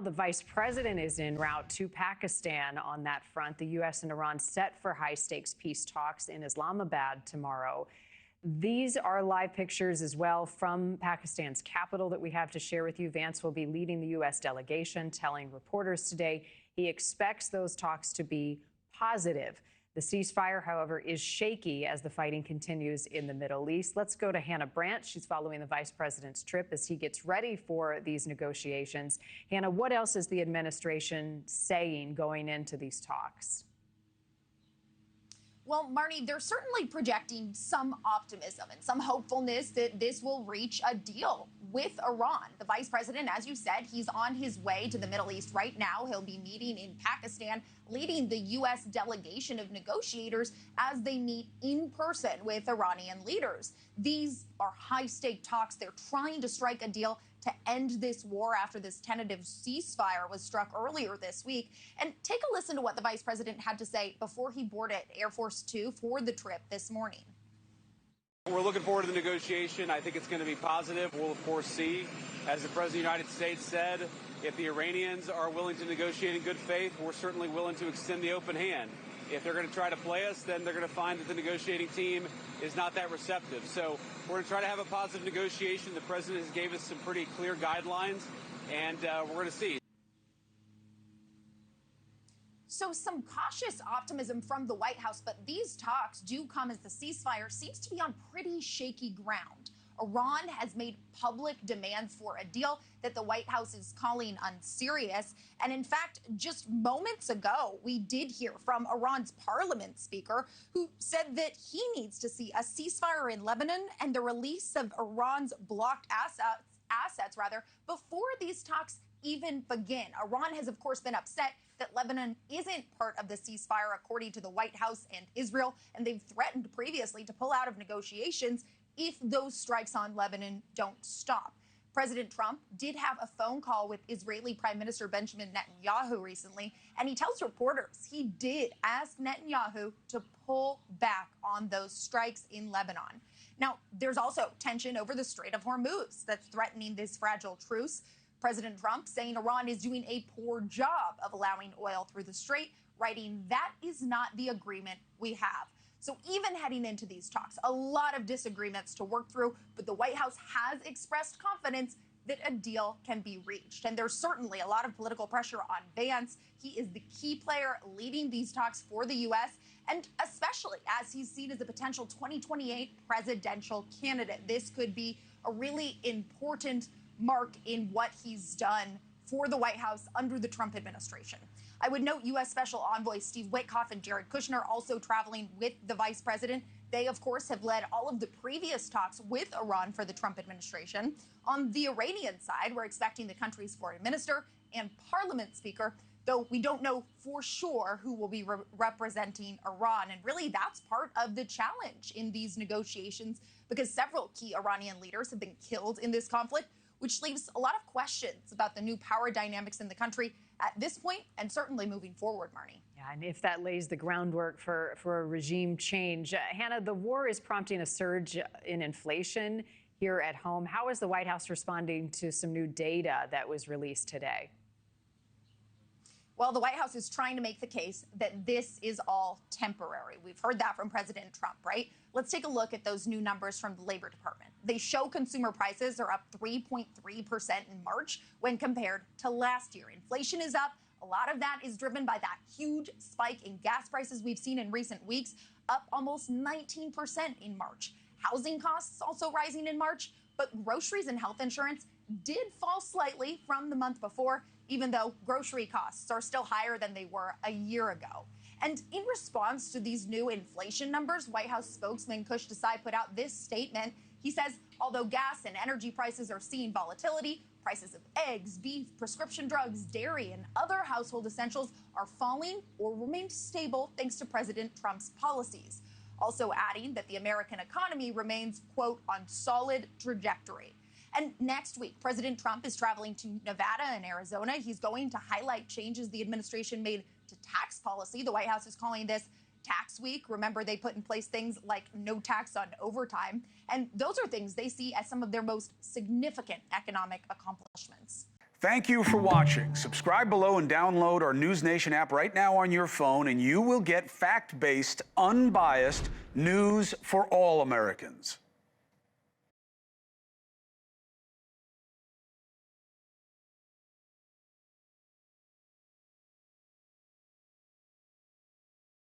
The vice president is en route to Pakistan on that front. The U.S. and Iran set for high-stakes peace talks in Islamabad tomorrow. These are live pictures as well from Pakistan's capital that we have to share with you. Vance will be leading the U.S. delegation, telling reporters today he expects those talks to be positive. The ceasefire, however, is shaky as the fighting continues in the Middle East. Let's go to Hannah Brandt. She's following the vice president's trip as he gets ready for these negotiations. Hannah, what else is the administration saying going into these talks? Well, Marni, they're certainly projecting some optimism and some hopefulness that this will reach a deal with Iran. The vice president, as you said, he's on his way to the Middle East right now. He'll be meeting in Pakistan, leading the U.S. delegation of negotiators as they meet in person with Iranian leaders. These are high-stake talks. They're trying to strike a deal to end this war after this tentative ceasefire was struck earlier this week. And take a listen to what the vice president had to say before he boarded Air Force Two for the trip this morning. We're looking forward to the negotiation. I think it's going to be positive. We'll, of course, see. As the President of the United States said, if the Iranians are willing to negotiate in good faith, we're certainly willing to extend the open hand. If they're going to try to play us, then they're going to find that the negotiating team is not that receptive. So we're going to try to have a positive negotiation. The president has gave us some pretty clear guidelines, and we're going to see. So some cautious optimism from the White House, but these talks do come as the ceasefire seems to be on pretty shaky ground. Iran has made public demands for a deal that the White House is calling unserious. And in fact, just moments ago, we did hear from Iran's parliament speaker who said that he needs to see a ceasefire in Lebanon and the release of Iran's blocked assets before these talks even begin. Iran has, of course, been upset that Lebanon isn't part of the ceasefire, according to the White House and Israel, and they've threatened previously to pull out of negotiations if those strikes on Lebanon don't stop. President Trump did have a phone call with Israeli Prime Minister Benjamin Netanyahu recently, and he tells reporters he did ask Netanyahu to pull back on those strikes in Lebanon. Now, there's also tension over the Strait of Hormuz that's threatening this fragile truce. President Trump saying Iran is doing a poor job of allowing oil through the strait, writing, "That is not the agreement we have." So even heading into these talks, a lot of disagreements to work through, but the White House has expressed confidence that a deal can be reached. And there's certainly a lot of political pressure on Vance. He is the key player leading these talks for the U.S., and especially as he's seen as a potential 2028 presidential candidate. This could be a really important mark in what he's done for the White House under the Trump administration. I would note U.S. Special Envoy Steve Witkoff and Jared Kushner also traveling with the vice president. They, of course, have led all of the previous talks with Iran for the Trump administration. On the Iranian side, we're expecting the country's foreign minister and parliament speaker, though we don't know for sure who will be representing Iran. And really, that's part of the challenge in these negotiations, because several key Iranian leaders have been killed in this conflict, which leaves a lot of questions about the new power dynamics in the country at this point and certainly moving forward, Marni. Yeah, and if that lays the groundwork for a regime change. Hannah, the war is prompting a surge in inflation here at home. How is the White House responding to some new data that was released today? Well, the White House is trying to make the case that this is all temporary. We've heard that from President Trump, right? Let's take a look at those new numbers from the Labor Department. They show consumer prices are up 3.3% in March when compared to last year. Inflation is up. A lot of that is driven by that huge spike in gas prices we've seen in recent weeks, up almost 19% in March. Housing costs also rising in March, but groceries and health insurance did fall slightly from the month before, even though grocery costs are still higher than they were a year ago. And in response to these new inflation numbers, White House spokesman Kush Desai put out this statement. He says, although gas and energy prices are seeing volatility, prices of eggs, beef, prescription drugs, dairy, and other household essentials are falling or remain stable thanks to President Trump's policies. Also adding that the American economy remains, quote, on solid trajectory. And next week, President Trump is traveling to Nevada and Arizona. He's going to highlight changes the administration made to tax policy. The White House is calling this Tax Week. Remember, they put in place things like no tax on overtime. And those are things they see as some of their most significant economic accomplishments. Thank you for watching. Subscribe below and download our NewsNation app right now on your phone, and you will get fact-based, unbiased news for all Americans.